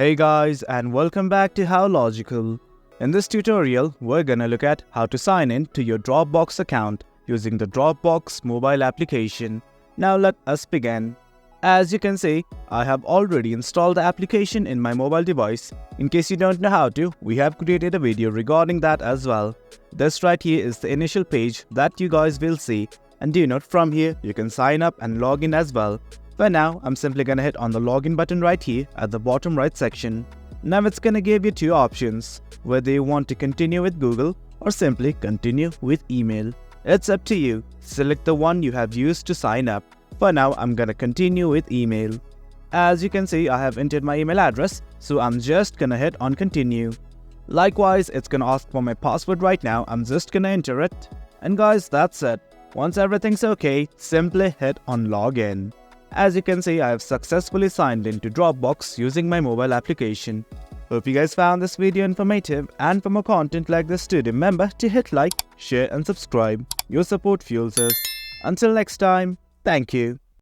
Hey guys, and welcome back to How Logical. In this tutorial, we're gonna look at how to sign in to your Dropbox account using the Dropbox mobile application. Now let us begin. As you can see, I have already installed the application in my mobile device. In case you don't know how to, we have created a video regarding that as well. This right here is the initial page that you guys will see, and do note from here you can sign up and log in as well. For now, I'm simply gonna hit on the login button right here at the bottom right section. Now it's gonna give you two options, whether you want to continue with Google or simply continue with email. It's up to you. Select the one you have used to sign up. For now, I'm gonna continue with email. As you can see, I have entered my email address, so I'm just gonna hit on continue. Likewise, it's gonna ask for my password right now. I'm just gonna enter it. And guys, that's it. Once everything's okay, simply hit on login. As you can see, I have successfully signed into Dropbox using my mobile application. Hope you guys found this video informative, and for more content like this, do remember to hit like, share and subscribe. Your support fuels us. Until next time, thank you.